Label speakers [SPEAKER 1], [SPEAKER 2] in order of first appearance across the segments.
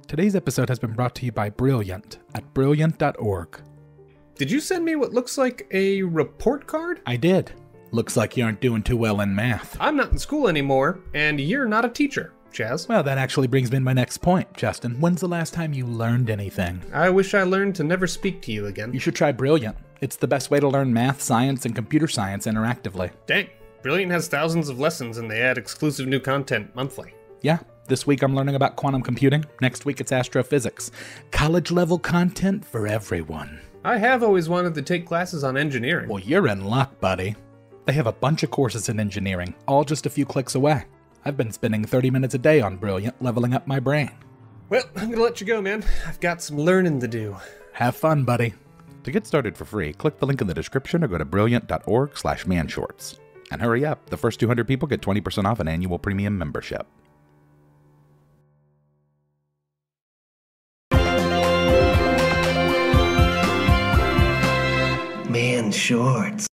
[SPEAKER 1] Today's episode has been brought to you by Brilliant at brilliant.org.
[SPEAKER 2] Did you send me what looks like a report card?
[SPEAKER 1] I did. Looks like you aren't doing too well in math.
[SPEAKER 2] I'm not in school anymore, and you're not a teacher, Chaz.
[SPEAKER 1] Well, that actually brings me to my next point, Justin. When's the last time you learned anything?
[SPEAKER 2] I wish I learned to never speak to you again.
[SPEAKER 1] You should try Brilliant. It's the best way to learn math, science, and computer science interactively.
[SPEAKER 2] Dang, Brilliant has thousands of lessons and they add exclusive new content monthly.
[SPEAKER 1] Yeah, this week I'm learning about quantum computing. Next week it's astrophysics. College-level content for everyone.
[SPEAKER 2] I have always wanted to take classes on engineering.
[SPEAKER 1] Well, you're in luck, buddy. They have a bunch of courses in engineering, all just a few clicks away. I've been spending 30 minutes a day on Brilliant, leveling up my brain.
[SPEAKER 2] Well, I'm gonna let you go, man. I've got some learning to do.
[SPEAKER 1] Have fun, buddy. To get started for free, click the link in the description or go to brilliant.org/manshorts. And hurry up, the first 200 people get 20% off an annual premium membership.
[SPEAKER 3] Man shorts.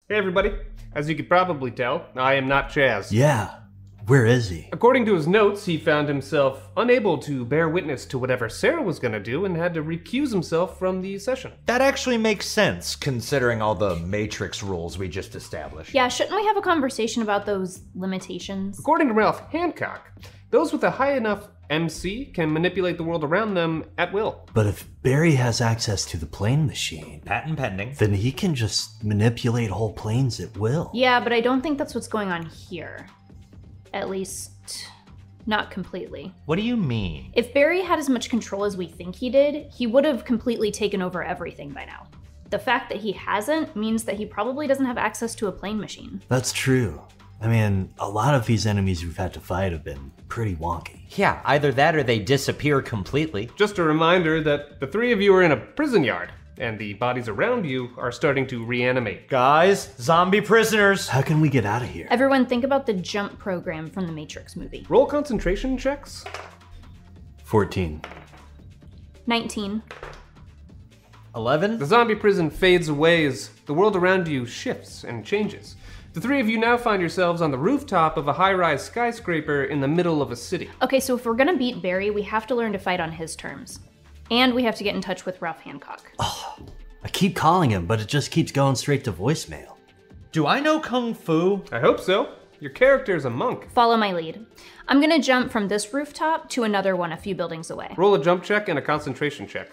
[SPEAKER 2] Hey everybody, as you could probably tell, I am not Chaz.
[SPEAKER 3] Yeah, where is he?
[SPEAKER 2] According to his notes, he found himself unable to bear witness to whatever Sarah was gonna do and had to recuse himself from the session.
[SPEAKER 4] That actually makes sense, considering all the Matrix rules we just established.
[SPEAKER 5] Yeah, shouldn't we have a conversation about those limitations?
[SPEAKER 2] According to Ralph Hancock, those with a high enough MC can manipulate the world around them at will.
[SPEAKER 3] But if Barry has access to the plane machine,
[SPEAKER 4] Patent pending.
[SPEAKER 3] then he can just manipulate whole planes at will.
[SPEAKER 5] Yeah, but I don't think that's what's going on here. At least, not completely.
[SPEAKER 4] What do you mean?
[SPEAKER 5] If Barry had as much control as we think he did, he would have completely taken over everything by now. The fact that he hasn't means that he probably doesn't have access to a plane machine.
[SPEAKER 3] That's true. I mean, a lot of these enemies we've had to fight have been pretty wonky.
[SPEAKER 4] Yeah, either that or they disappear completely.
[SPEAKER 2] Just a reminder that the three of you are in a prison yard, and the bodies around you are starting to reanimate.
[SPEAKER 4] Guys, zombie prisoners!
[SPEAKER 3] How can we get out of here?
[SPEAKER 5] Everyone think about the jump program from the Matrix movie.
[SPEAKER 2] Roll concentration checks.
[SPEAKER 3] 14.
[SPEAKER 5] 19.
[SPEAKER 4] 11?
[SPEAKER 2] The zombie prison fades away as the world around you shifts and changes. The three of you now find yourselves on the rooftop of a high-rise skyscraper in the middle of a city.
[SPEAKER 5] Okay, so if we're gonna beat Barry, we have to learn to fight on his terms. And we have to get in touch with Ralph Hancock.
[SPEAKER 3] I keep calling him, but it just keeps going straight to voicemail.
[SPEAKER 4] Do I know Kung Fu?
[SPEAKER 2] I hope so. Your character is a monk.
[SPEAKER 5] Follow my lead. I'm gonna jump from this rooftop to another one a few buildings away.
[SPEAKER 2] Roll a jump check and a concentration check.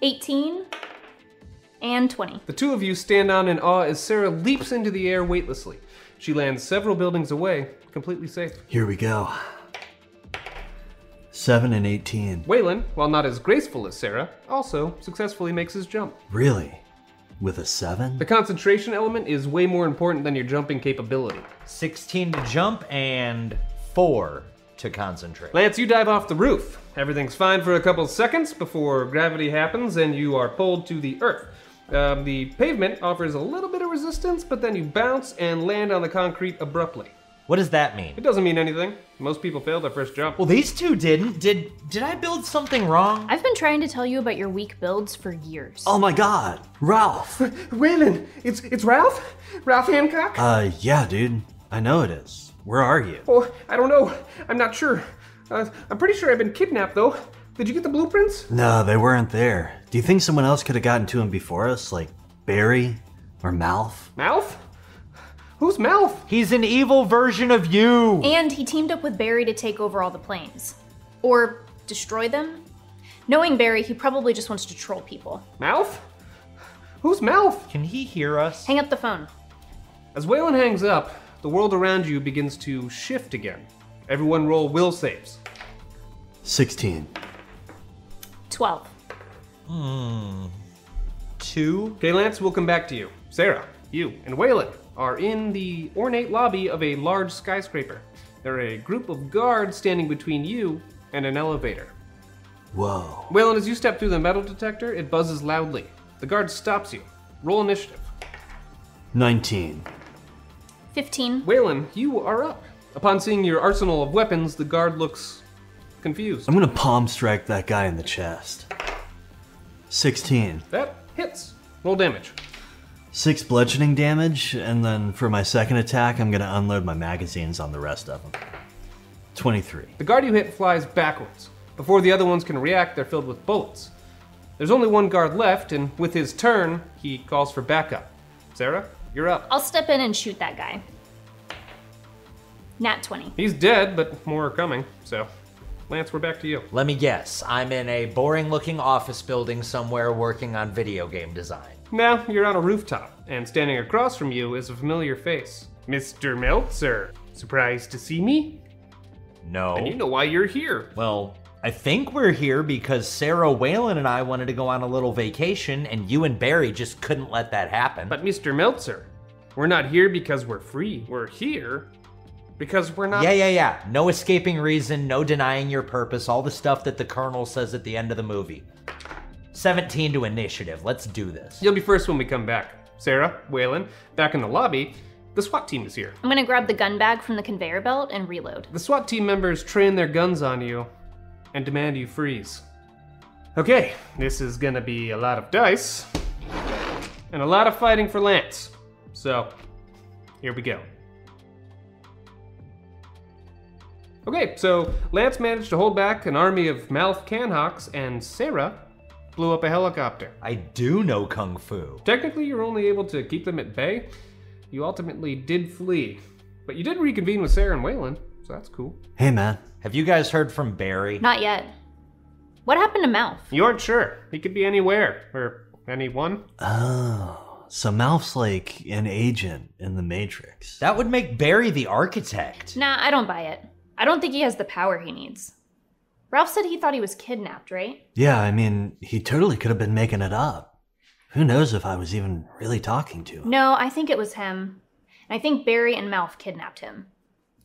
[SPEAKER 5] 18 and 20.
[SPEAKER 2] The two of you stand on in awe as Sarah leaps into the air weightlessly. She lands several buildings away, completely safe.
[SPEAKER 3] Here we go. 7 and 18.
[SPEAKER 2] Waylon, while not as graceful as Sarah, also successfully makes his jump.
[SPEAKER 3] Really? With a 7?
[SPEAKER 2] The concentration element is way more important than your jumping capability.
[SPEAKER 4] 16 to jump and 4 to concentrate.
[SPEAKER 2] Lance, you dive off the roof. Everything's fine for a couple seconds before gravity happens and you are pulled to the earth. The pavement offers a little bit of resistance, but then you bounce and land on the concrete abruptly.
[SPEAKER 4] What does that mean?
[SPEAKER 2] It doesn't mean anything. Most people fail their first jump.
[SPEAKER 4] Well, these two didn't. Did I build something wrong?
[SPEAKER 5] I've been trying to tell you about your weak builds for years.
[SPEAKER 3] Oh my god, Ralph!
[SPEAKER 2] Waylon, it's Ralph? Ralph Hancock?
[SPEAKER 3] Yeah, dude. I know it is. Where are you?
[SPEAKER 2] Oh, I don't know. I'm not sure. I'm pretty sure I've been kidnapped, though. Did you get the blueprints?
[SPEAKER 3] No, they weren't there. Do you think someone else could have gotten to him before us, like Barry or Mouth?
[SPEAKER 2] Mouth? Who's Mouth?
[SPEAKER 4] He's an evil version of you!
[SPEAKER 5] And he teamed up with Barry to take over all the planes. Or destroy them? Knowing Barry, he probably just wants to troll people.
[SPEAKER 2] Mouth? Who's Mouth?
[SPEAKER 4] Can he hear us?
[SPEAKER 5] Hang up the phone.
[SPEAKER 2] As Waylon hangs up, the world around you begins to shift again. Everyone roll will saves.
[SPEAKER 3] 16.
[SPEAKER 5] 12.
[SPEAKER 4] 2?
[SPEAKER 2] Okay, Lance, we'll come back to you. Sarah, you, and Waylon are in the ornate lobby of a large skyscraper. There are a group of guards standing between you and an elevator.
[SPEAKER 3] Whoa.
[SPEAKER 2] Waylon, as you step through the metal detector, it buzzes loudly. The guard stops you. Roll initiative.
[SPEAKER 3] 19.
[SPEAKER 5] 15.
[SPEAKER 2] Waylon, you are up. Upon seeing your arsenal of weapons, the guard looks confused.
[SPEAKER 3] I'm gonna palm strike that guy in the chest. 16.
[SPEAKER 2] That hits. Roll damage.
[SPEAKER 3] 6 bludgeoning damage, and then for my second attack, I'm gonna unload my magazines on the rest of them. 23.
[SPEAKER 2] The guard you hit flies backwards. Before the other ones can react, they're filled with bullets. There's only one guard left, and with his turn, he calls for backup. Sarah, you're up.
[SPEAKER 5] I'll step in and shoot that guy. Nat 20.
[SPEAKER 2] He's dead, but more are coming, so Lance, we're back to you.
[SPEAKER 4] Let me guess, I'm in a boring-looking office building somewhere working on video game design.
[SPEAKER 2] Now you're on a rooftop, and standing across from you is a familiar face. Mr. Meltzer, surprised to see me?
[SPEAKER 4] No.
[SPEAKER 2] And you know why you're here.
[SPEAKER 4] Well, I think we're here because Sarah Whalen and I wanted to go on a little vacation, and you and Barry just couldn't let that happen.
[SPEAKER 2] But Mr. Meltzer, we're not here because we're free. We're here because we're not...
[SPEAKER 4] Yeah. No escaping reason, no denying your purpose, all the stuff that the Colonel says at the end of the movie. 17 to initiative, let's do this.
[SPEAKER 2] You'll be first when we come back. Sarah, Whalen, back in the lobby, the SWAT team is here.
[SPEAKER 5] I'm gonna grab the gun bag from the conveyor belt and reload.
[SPEAKER 2] The SWAT team members train their guns on you and demand you freeze. Okay, this is gonna be a lot of dice and a lot of fighting for Lance. So, here we go. Okay, so Lance managed to hold back an army of Malf Canhawks, and Sarah blew up a helicopter.
[SPEAKER 4] I do know Kung Fu.
[SPEAKER 2] Technically, you're only able to keep them at bay. You ultimately did flee, but you did reconvene with Sarah and Whalen, so that's cool.
[SPEAKER 3] Hey, man.
[SPEAKER 4] Have you guys heard from Barry?
[SPEAKER 5] Not yet. What happened to Malf?
[SPEAKER 2] You aren't sure. He could be anywhere, or anyone.
[SPEAKER 3] Oh, so Malf's like an agent in the Matrix.
[SPEAKER 4] That would make Barry the architect.
[SPEAKER 5] Nah, I don't buy it. I don't think he has the power he needs. Ralph said he thought he was kidnapped, right?
[SPEAKER 3] Yeah, I mean, he totally could have been making it up. Who knows if I was even really talking to him?
[SPEAKER 5] No, I think it was him. And I think Barry and Malf kidnapped him.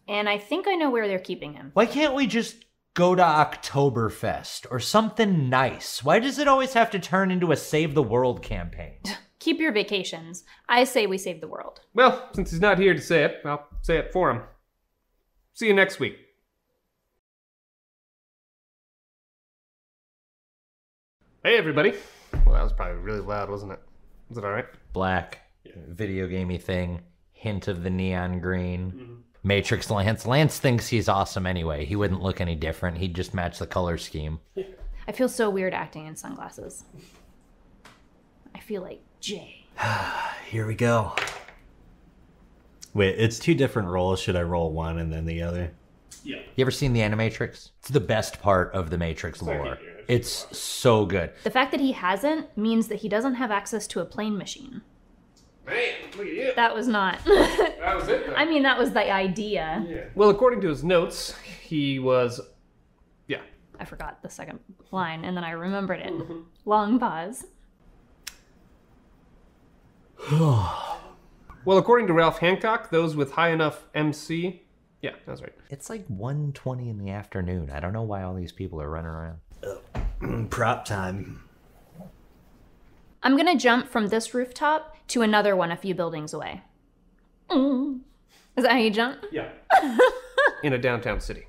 [SPEAKER 5] And I think I know where they're keeping him.
[SPEAKER 4] Why can't we just go to Oktoberfest or something nice? Why does it always have to turn into a Save the World campaign?
[SPEAKER 5] Keep your vacations. I say we save the world.
[SPEAKER 2] Well, since he's not here to say it, I'll say it for him. See you next week. Hey, everybody. Well, that was probably really loud, wasn't it? Was it all right?
[SPEAKER 4] Black, video gamey thing, hint of the neon green. Matrix Lance. Lance thinks he's awesome anyway. He wouldn't look any different. He'd just match the color scheme.
[SPEAKER 5] I feel so weird acting in sunglasses. I feel like Jay.
[SPEAKER 3] Here we go. Wait, it's 2 different rolls. Should I roll one and then the other?
[SPEAKER 2] Yeah.
[SPEAKER 4] You ever seen the Animatrix? It's the best part of the Matrix lore. It's so good.
[SPEAKER 5] The fact that he hasn't means that he doesn't have access to a plane machine.
[SPEAKER 2] Man, look at you.
[SPEAKER 5] That was not.
[SPEAKER 2] That was it, though.
[SPEAKER 5] I mean, that was the idea.
[SPEAKER 2] Yeah. Well, according to his notes, he was... Yeah.
[SPEAKER 5] I forgot the second line, and then I remembered it. Long pause.
[SPEAKER 2] Well, according to Ralph Hancock, those with high enough MC... Yeah, that's right.
[SPEAKER 4] It's like 1:20 in the afternoon. I don't know why all these people are running around.
[SPEAKER 3] Prop time.
[SPEAKER 5] I'm gonna jump from this rooftop to another one a few buildings away. Is that how you jump?
[SPEAKER 2] Yeah. In a downtown city.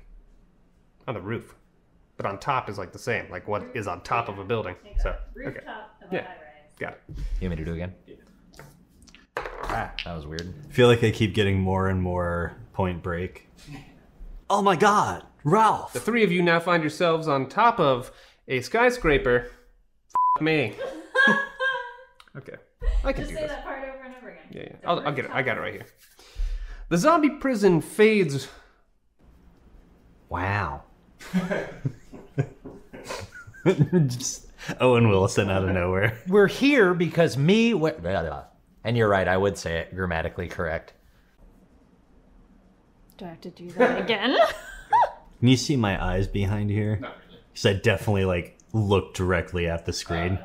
[SPEAKER 2] On the roof. But on top is like the same, like what is on top of a building. So, okay. Yeah, got it.
[SPEAKER 4] You want me to do it again? Ah, that was weird.
[SPEAKER 3] I feel like I keep getting more and more Point Break. Oh my god, Ralph!
[SPEAKER 2] The 3 of you now find yourselves on top of a skyscraper. F me. Okay, I can do this.
[SPEAKER 5] that part over and over again.
[SPEAKER 2] Yeah. I'll get it. I got it right here. The zombie prison fades.
[SPEAKER 3] Wow. Just Owen Wilson out of nowhere.
[SPEAKER 4] We're here because and you're right, I would say it grammatically correct.
[SPEAKER 5] Do I have to do that again?
[SPEAKER 3] Can you see my eyes behind here?
[SPEAKER 2] Not really.
[SPEAKER 3] Because I definitely like look directly at the screen.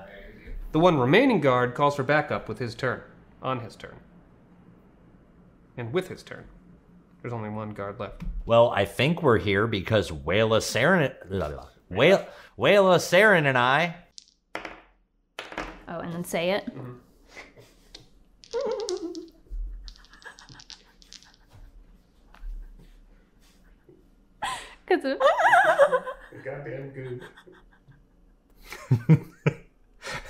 [SPEAKER 2] The one remaining guard calls for backup with his turn. On his turn. And with his turn. There's only one guard left.
[SPEAKER 4] Well, I think we're here because Wayla Saren and I.
[SPEAKER 5] Oh, and then say it. Cause it...
[SPEAKER 2] Goddamn good.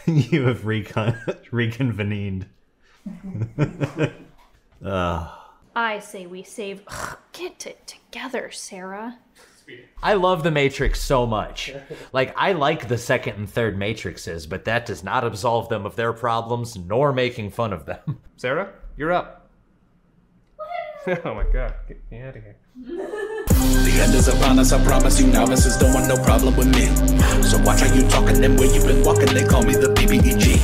[SPEAKER 3] You have reconvened.
[SPEAKER 5] I say we save. Ugh, get it together, Sarah.
[SPEAKER 4] I love the Matrix so much. Like, I like the second and third Matrixes, but that does not absolve them of their problems, nor making fun of them.
[SPEAKER 2] Sarah, you're up. Oh my god, get me out of here.
[SPEAKER 6] The end is upon us, I promise you novices don't want no problem with me. So watch how you talking and where you been walking, they call me the BBEG.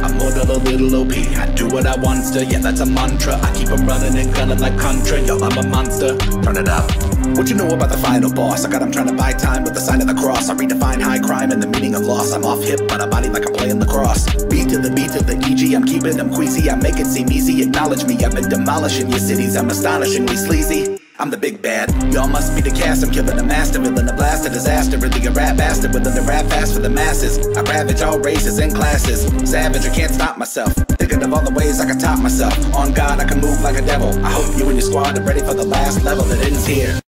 [SPEAKER 6] I'm more than a little OP, I do what I want to, yeah that's a mantra. I keep them running and gunning like Contra, yo I'm a monster, turn it up. What you know about the final boss? I got him trying to buy time with the sign of the cross. I redefine high crime and the meaning of loss. I'm off hip, but I body like I'm playing lacrosse. Beat to the EG, I'm keeping them queasy. I make it seem easy, acknowledge me. I've been demolishing your cities, I'm astonishingly sleazy. I'm the big bad, y'all must be the cast. I'm killing the master, villain, a blast, a disaster. Really a rap bastard, willing to rap fast for the masses. I ravage all races and classes. Savage, I can't stop myself. Thinking of all the ways I can top myself. On God, I can move like a devil. I hope you and your squad are ready for the last level that ends here.